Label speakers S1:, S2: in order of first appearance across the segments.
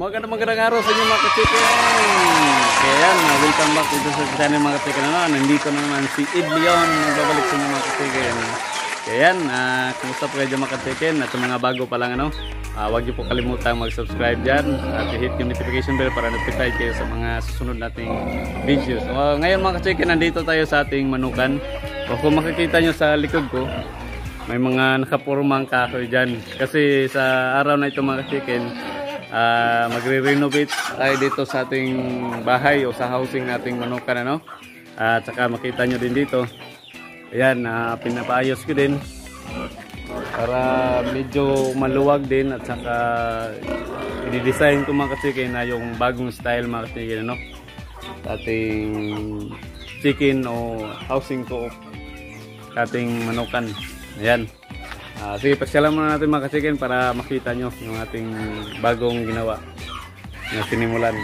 S1: Magandang araw sa inyo mga ka-chicken. Ayan, welcome back dito sa channel mga ka-chicken. Nandito na naman si Ed Leon. Babalik sa inyo mga ka-chicken. Ayan, kumusta po kayo mga ka-chicken? At mga bago pa lang huwag niyo po kalimutan mag-subscribe dyan at i-hit yung notification bell para notified kayo sa mga susunod nating videos. So, ngayon mga ka-chicken, nandito tayo sa ating manukan. O kung makikita nyo sa likod ko, may mga nakapurmang kahoy dyan. Kasi sa araw na ito mga ka-chicken, magre-renovate tayo dito sa ating bahay o sa housing nating manukan, at saka makita nyo din dito, ayan, pinapaayos ko din para medyo maluwag din, at saka i-design ko mga ka-chicken na yung bagong style mga ka-chicken, sa ating chicken o housing ko ating manukan. Ayan. Sige, pasyalan muna natin mga ka-chicken para makita nyo yung ating bagong ginawa na sinimulan.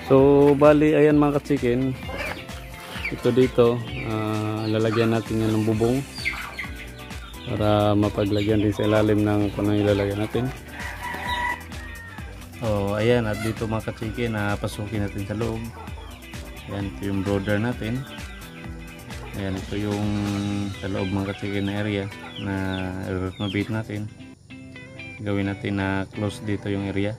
S1: So, bali, ayan mga ka-chicken. Ito dito, lalagyan natin yan ng bubong para mapaglagyan din sa ilalim ng kung ano ilalagyan natin. So, ayan, at dito mga ka-chicken, pasukin natin sa loob. Ayan, ito yung border natin. Ayan, ito yung sa loob mga ka-chicken na area na i-renovate natin. Gawin natin na close dito yung area.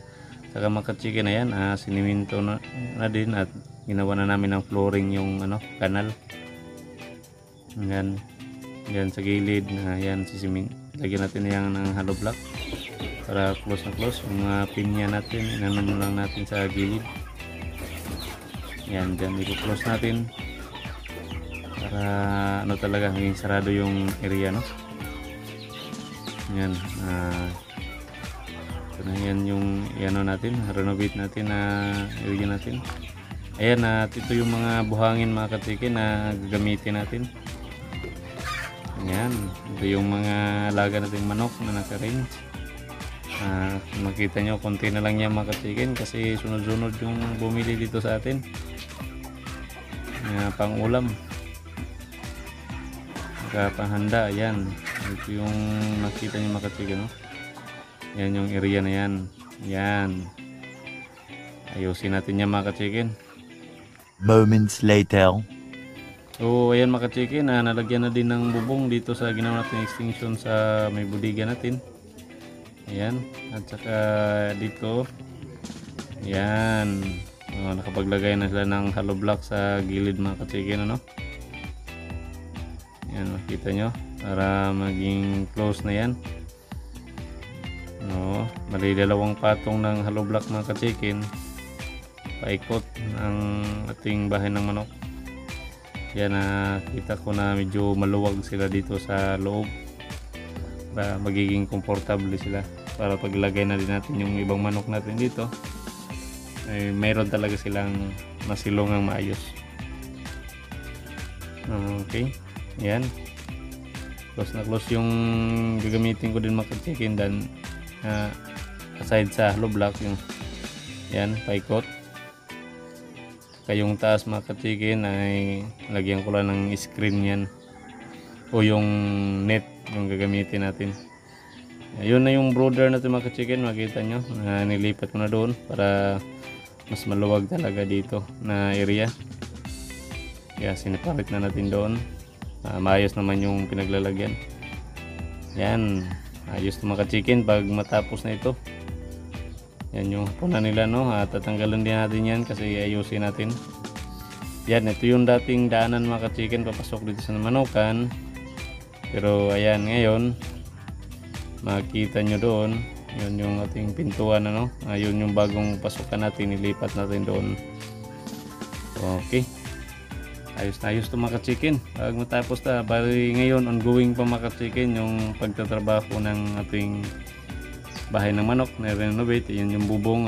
S1: Saka mga ka-chicken, ayan, siniminto na din at ginawa na namin ng flooring yung kanal. Ayan, ayan sa gilid na ayan, lagyan natin yan ng hollow block para close na close. Yung mga pinya natin, inanon lang natin sa gilid. Ayan, dyan i-close natin para talaga maging sarado yung area, Yan, ito na yan yung natin, renovate natin na area natin. Ayan, at ito yung mga buhangin mga ka-chicken na gagamitin natin. Ayan, ito yung mga alaga nating manok na naka-range. Makita nyo, konti na lang yan mga ka-chicken kasi sunod-sunod yung bumili dito sa atin, pang ulam, panghanda. Ayan, ito yung nakita nyo mga ka-chicken, yan yung area na yan. Yan, ayusin natin yan mga ka-chicken.
S2: Moments later.
S1: So ayan mga ka-chicken, nalagyan na din ng bubong dito sa ginawa natin extension sa may bodega natin. Ayan, at saka dito, ayan, nakapaglagay na sila ng hollow block sa gilid mga ka-chicken, Yan, makita nyo para maging close na yan. Mali dalawang patong ng hollow block mga ka-chicken paikot ang ating bahay ng manok. Yan, kita ko na medyo maluwag sila dito sa loob para magiging komportable sila para paglagay na din natin yung ibang manok natin dito ay mayroon talaga silang masilungang maayos. Okay, yan, close na close yung gagamitin ko din mga ka-chicken. Dan aside sa hollow block, yung yan paikot, kayong taas mga ka-chicken ay lagyan ko lang ng screen yan o yung net yung gagamitin natin. Yun na yung brooder natin mga ka-chicken, makita nyo nilipat ko na doon para mas maluwag talaga dito na area. Kaya siniparit na natin doon. Maayos naman yung pinaglalagyan. Yan, ayos to mga ka-chicken pag matapos na ito. Yan yung punan nila, tatanggalan din natin yan kasi ayusin natin. Yan, ito yung dating daanan mga ka-chicken papasok dito sa manukan. Pero ayan, ngayon makita nyo doon, yun yung ating pintuan, yun yung bagong pasukan natin, nilipat natin doon. Okay, ayos na ayos to mga ka-chicken. Pag matapos na, bali ngayon ongoing pa mga ka-chicken yung pagtatrabaho ng ating bahay ng manok na renovate. Yun yung bubong,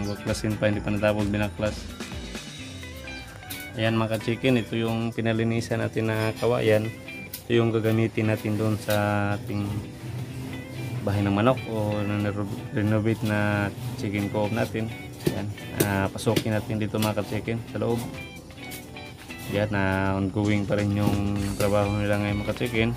S1: baklasin pa, hindi pa natapos binaklas. Ayan mga ka-chicken, ito yung pinalinisan natin na kawayan. Ito yung gagamitin natin doon sa ating bahay ng manok o renovate na chicken coop natin. Ayan, pasukin natin dito mga ka-chicken sa loob. Yan, ongoing pa rin yung trabaho nila ngayon mga ka-chicken.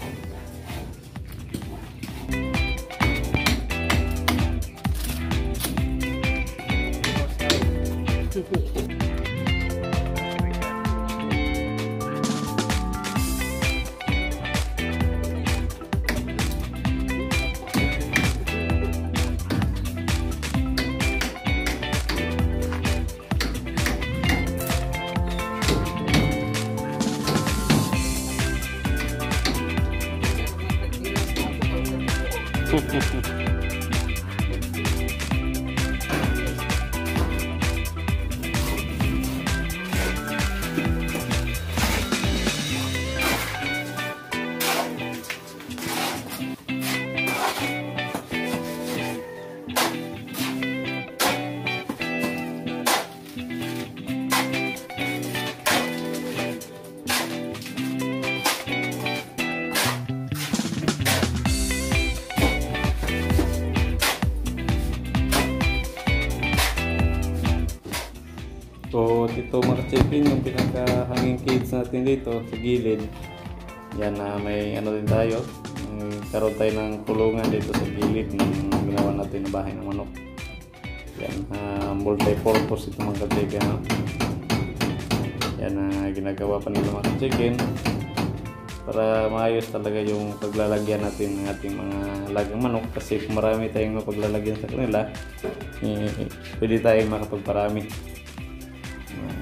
S1: So dito mga chicken, yung pinaka-hanging cage natin dito sa gilid. Yan na may ano din tayo. Karoon tayo ng kulungan dito sa gilid ng ginawa natin na bahay ng manok. Yan, multi-purpose ito mga chicken. No? Yan ginagawa pa nila mga chicken para maayos talaga yung paglalagyan natin ng ating mga lagang manok, kasi kung marami tayong mapaglalagyan sa kanila, pwede tayong makapagparami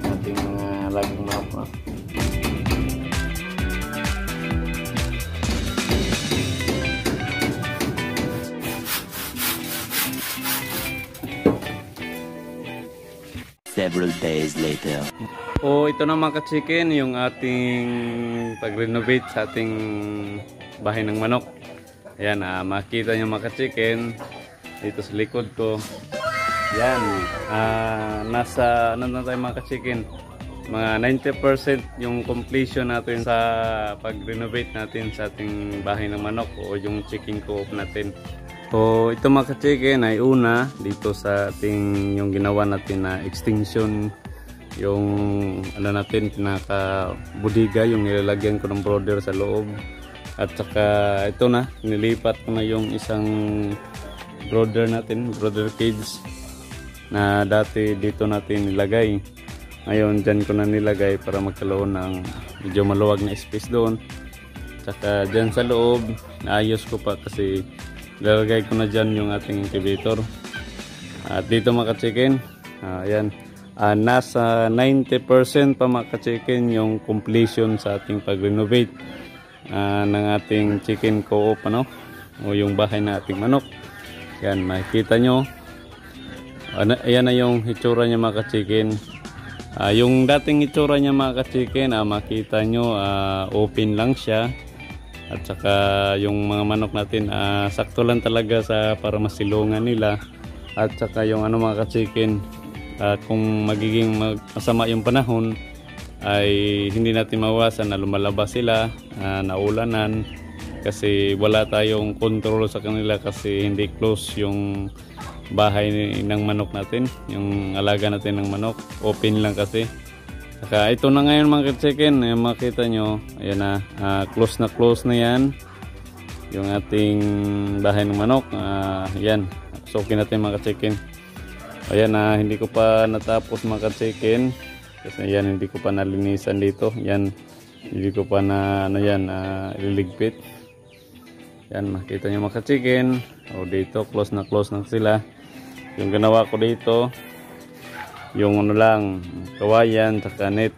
S1: ating mga laging manok. No?
S2: Several days later.
S1: O ito na mga ka-chicken, yung ating pag-renovate sa ating bahay ng manok. Ayan, makita nyo mga ka-chicken dito sa likod ko. Yan, nasa ano na tayo mga ka-chicken, mga 90% yung completion natin sa pag-renovate natin sa ating bahay ng manok o yung chicken coop natin. So ito mga ka-chicken ay una dito sa ating yung ginawa natin na extension, yung ano natin pinaka budiga, yung nilalagyan ko ng brooder sa loob, at saka ito na nilipat ko na yung isang brooder natin, brooder cage na dati dito natin nilagay. Ngayon dyan ko na nilagay para magkaroon ng medyo maluwag na space doon. Saka dyan sa loob naayos ko pa kasi lalagay ko na dyan yung ating incubator. At dito mga ka-chicken, ayan, nasa 90% pa mga ka-chicken yung completion sa ating pag-renovate ng ating chicken co-op, ano, o yung bahay na ating manok. Yan, makikita nyo. Ayan na yung itsura niya mga ka-chicken. Yung dating itsura niya mga ka-chicken, makita nyo open lang siya. At saka yung mga manok natin sakto lang talaga sa para masilungan nila. At saka yung ano mga ka-chicken, kung magiging masama yung panahon ay hindi natin mawasan na lumalabas sila, naulanan, kasi wala tayong control sa kanila kasi hindi close yung bahay ng manok natin, yung alaga natin ng manok, open lang kasi. Saka ito na ngayon mga ka-chicken, makita nyo, ayan na, close na yan yung ating bahay ng manok. Yan, sukin natin mga ka-chicken. Ayan, hindi ko pa natapos mga ka-chicken kasi yan, hindi ko pa nalinisan dito. Yan, hindi ko pa na ano yan, ililigpit. Yan, makita nyo mga ka-chicken. O dito, close na sila. Yung ginawa ko dito, yung ano lang, kawayan, saka net.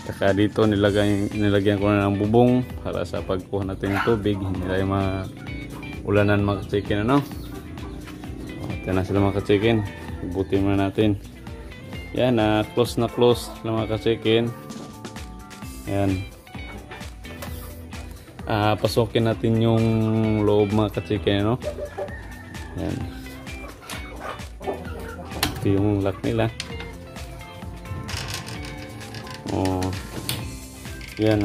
S1: Saka dito nilagyan ko na ng bubong para sa pagkuha natin ng tubig, hindi tayo maulanan mga ka-chicken, ano. Ito na sila mga ka-chicken, ibutin muna natin. Yan, close na mga ka-chicken. Yan, pasukin natin yung loob mga ka-chicken, ano. Yan, ito yung lock nila. Yan,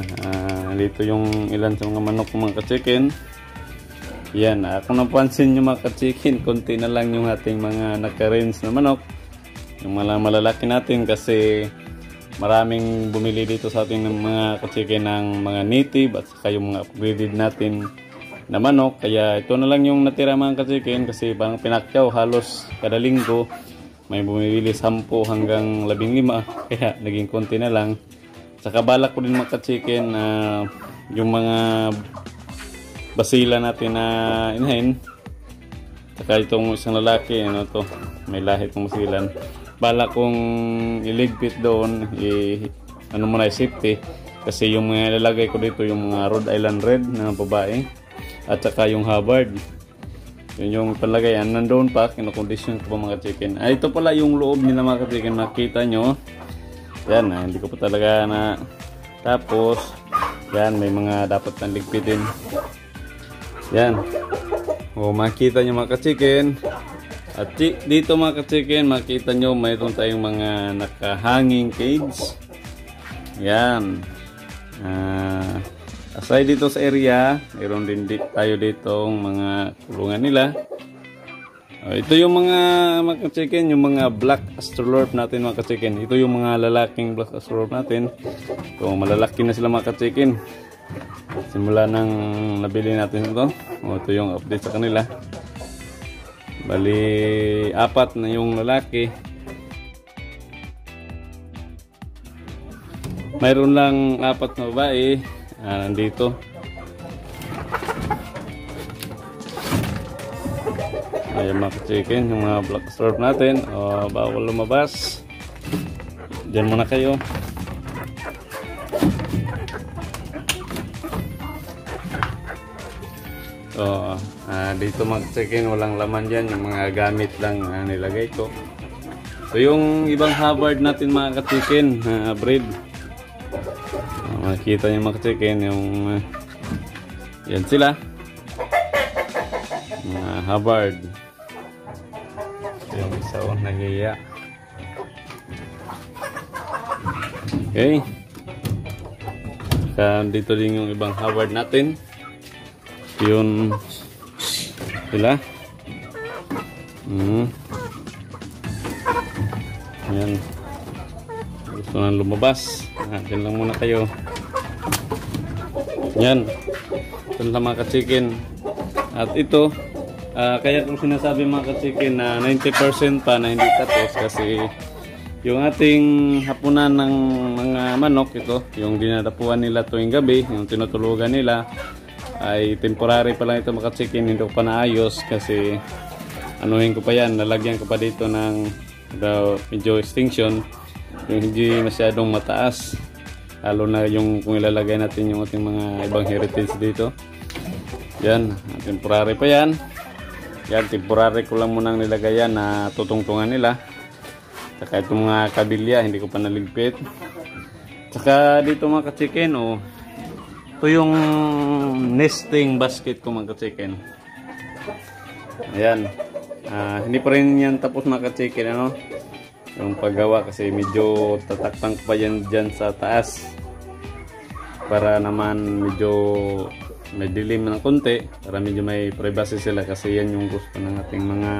S1: dito yung ilan sa mga manok mga ka-chicken. Yan, kung napansin nyo mga ka-chicken, konti na lang yung ating mga naka-range na manok, yung malalaki natin, kasi maraming bumili dito sa ating ng mga ka-chicken ng mga native at saka yung mga upgraded natin na manok. Kaya ito na lang yung natira mga ka-chicken, kasi parang pinakyaw halos kada linggo may bumibili 10 hanggang 15, kaya naging konti na lang. Saka balak ko din mga ka-chicken yung mga basila natin na inahin. Saka itong isang lalaki, ano to, may lahi itong basilan. Balak kong iligpit doon, ano muna, safety. Kasi yung mga ilalagay ko dito, yung mga Rhode Island Red na babae. At saka yung Hubbard. Yun yung palagayan. Nandoon pa, kinokondisyon ko pa mga chicken. Ito pala yung loob nila mga chicken. Makita nyo. Yan, hindi ko pa talaga na. Tapos, yan, may mga dapat na ligpitin. Yan. O, makita nyo mga chicken. At dito mga chicken, makita nyo, mayroon tayong mga nakahanging cage. Yan. Aside dito sa area, mayroon din tayo ditong mga kulungan nila. Ito yung mga chicken, yung mga black astrolorp natin mga chicken. Ito yung mga lalaking black astrolorp natin. So malalaki na sila mga chicken. Simula nang nabili natin ito. Ito yung update sa kanila. Bali 4 na yung lalaki. Mayroon lang 4 na babae. Nandito. Ayan mga chicken, yung mga black astrolorp natin. Bawal lumabas. Diyan muna kayo. So, dito mga chicken, walang laman dyan. Yung mga gamit lang nilagay ko. So, yung ibang Hubbard natin mga chicken, breed. Makikita nyo mga chicken, yung yan sila. Mga Hubbard. Yung isa nagiya. Okay. Dito din yung ibang Hubbard natin. Yun sila. Yan. Gusto na lumabas. Diyan lang muna kayo. Yan. Ito lang mga ka-chicken. At ito, kaya kung sinasabi mga ka-chicken na 90% pa na hindi tapos kasi yung ating hapunan ng mga manok, ito, yung dinadapuan nila tuwing gabi, yung tinutulugan nila, ay temporary pa lang ito mga chicken, hindi ko pa naayos kasi anuhin ko pa yan, nalagyan ko pa dito ng medyo extinction, yung hindi masyadong mataas, lalo na yung kung ilalagay natin yung ating mga ibang heritage dito. Yan, temporary pa yan. Yan, temporary ko lang munang nilagay yan na tutungtungan nila. Saka itong mga kabilya, hindi ko pa naligpit. Saka dito mga ka-chicken, ito yung nesting basket ko mga ka-chicken. Ayan. Hindi pa rin yan tapos mga ka-chicken, ano? Yung paggawa kasi medyo tatakpan ko pa yan dyan sa taas. Para naman medyo may dilim ng konti. Para medyo may privacy sila kasi yan yung gusto ng ating mga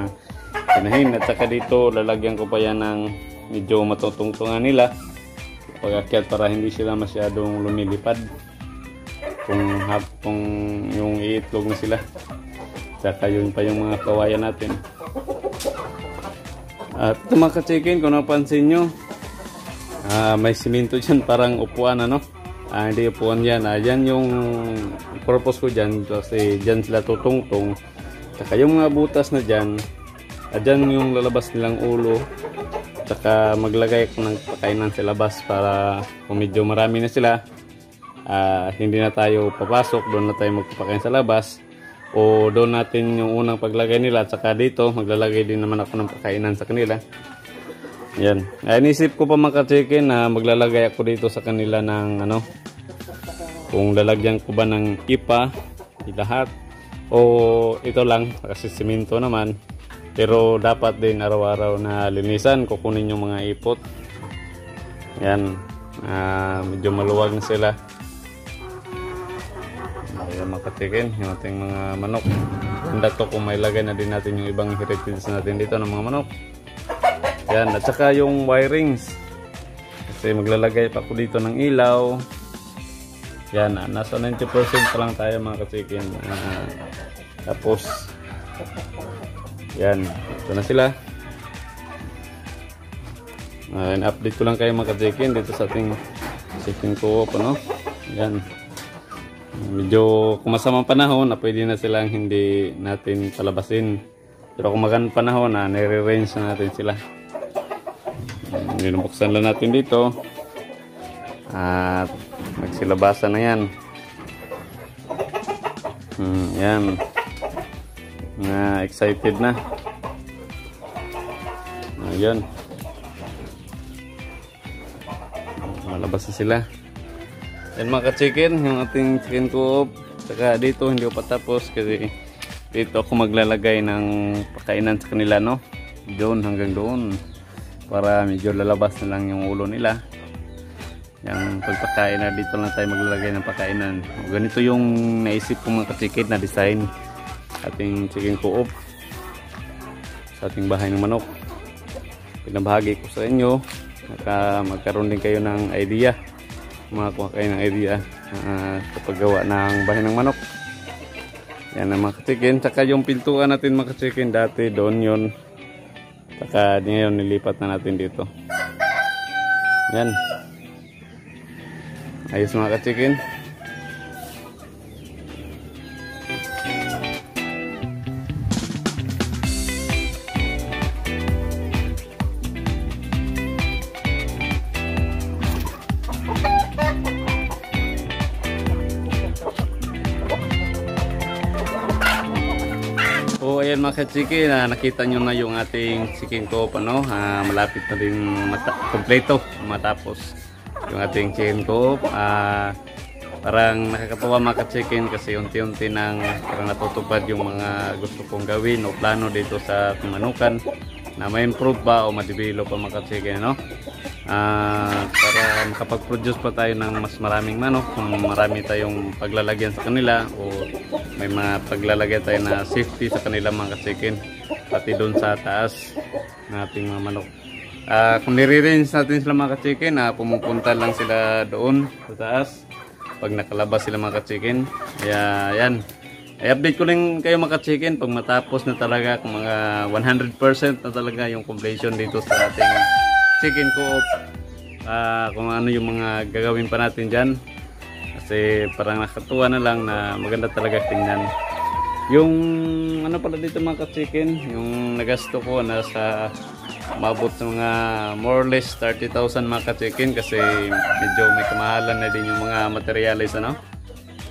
S1: kinahin. At saka dito lalagyan ko pa yan ng medyo matutungtungan nila. Pag-akyat para hindi sila masyadong lumilipad. Kung yung iitlog na sila. Saka yun pa yung mga kawayan natin. At ito mga ka-chicken, kung napansin nyo, may simento dyan, parang upuan, ano? Hindi upuan yan. Yan yung purpose ko dyan kasi dyan sila tutungtong. Saka yung mga butas na dyan, dyan yung lalabas nilang ulo. Saka maglagay ko ng pakainan sa labas para kung medyo marami na sila, hindi na tayo papasok, doon na tayo magpapakain sa labas. O doon natin yung unang paglagay nila. At saka dito maglalagay din naman ako ng pakainan sa kanila. Yan. Inisip ko pa mga chicken na maglalagay ako dito sa kanila ng ano, kung lalagyan ko ba ng ipa lahat o ito lang kasi simento naman. Pero dapat din araw-araw na linisan, kukunin yung mga ipot. Yan. Medyo maluwag na sila. Ayan mga ka-chicken, yung ating mga manok. Handa to kung may lagay na din natin yung ibang heritage natin dito ng mga manok. Yan, at saka yung wirings. Kasi maglalagay pa ako dito ng ilaw. Yan, nasa 90% pa lang tayo mga ka-chicken. Tapos, yan, ito na sila. update ko lang kayo mga ka-chicken dito sa ating chicken co-op, ano. Yan. Medyo kumasamang panahon na pwede na silang hindi natin palabasin. Pero kung magandang panahon na nire-range na natin sila. Binubuksan lang natin dito. At magsilabasan na yan. Yan. Excited na. Ayan. Malabas na sila. Yan mga ka-chicken, yung ating chicken co-op. Saka dito hindi ko patapos kasi dito ako maglalagay ng pakainan sa kanila, no? Doon hanggang doon. Para medyo lalabas na lang yung ulo nila. Yung pagpakain na dito lang tayo maglalagay ng pakainan. Ganito yung naisip ko mga ka-chicken na design ating chicken co-op sa ating bahay ng manok. Pinabahagi ko sa inyo. Magkaroon din kayo ng idea. Makakuha kayo ng idea sa paggawa ng bahay ng manok. Yan ang mga ka-chicken. Saka yung pintuan natin mga ka-chicken, dati doon yun. Saka ngayon nilipat na natin dito. Yan. Ayos mga ka-chicken. So ayan mga ka-chicken, nakita nyo na yung ating chicken co-op, ano? Malapit na din kompleto matapos yung ating chicken co-op. Parang nakakatawa mga ka-chicken kasi unti-unti nang parang natutupad yung mga gusto kong gawin o plano dito sa manukan na may improve ba o ma-develop pa mga ka-chicken, no? Para makapag-produce pa tayo ng mas maraming manok, kung marami tayong paglalagyan sa kanila o may mga paglalagyan tayo na safety sa kanila mga ka-chicken, pati doon sa taas ng ating mga manok. Kung nire-range natin sila mga ka-chicken, pumupunta lang sila doon sa taas pag nakalabas sila mga ka-chicken. Kaya yan, i-update ko lang kayo mga ka-chicken pag matapos na talaga, kung mga 100% na talaga yung completion dito sa ating chicken co-op. Kung ano yung mga gagawin pa natin dyan, kasi parang nakatuwa na lang na maganda talaga tingnan. Yung ano pala dito mga ka-chicken, yung nagasto ko nasa mabot sa mga more or less 30,000 mga ka-chicken, kasi medyo may kamahalan na din yung mga materials, ano.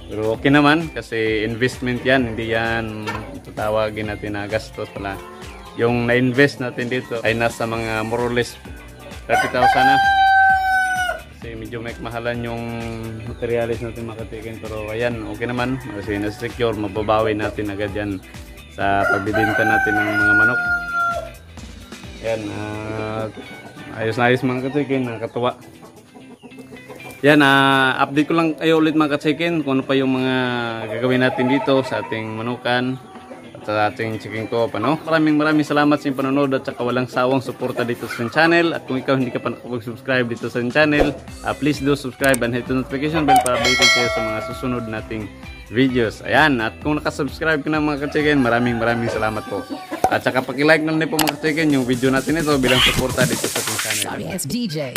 S1: Pero okay naman kasi investment yan, hindi yan tutawagin natin na gastos pala. Yung na-invest natin dito ay nasa mga more or less 30,000 na. Kasi medyo may kamahalan yung materials natin mga ka-chicken, pero ayan, okay naman kasi na-secure, mababawi natin agad yan sa pagbibenta natin ng mga manok. Ayan, ayos na ayos mga ka-chicken, nakakatuwa. Yan, update ko lang kayo ulit mga ka-chicken kung ano pa yung mga gagawin natin dito sa ating manukan at sa ating chicken co-op, ano. Maraming salamat sa inyong panonood at saka walang sawang suporta dito sa channel. At kung ikaw hindi ka pa nakapag-subscribe dito sa channel, please do subscribe and hit the notification bell para updated kayo sa mga susunod nating videos. Ayan, at kung nakasubscribe ka na mga ka-chicken, maraming salamat po. At saka paki-like na rin po mga ka-chicken yung video natin ito bilang suporta dito sa ating channel.
S3: Sorry, it's DJ.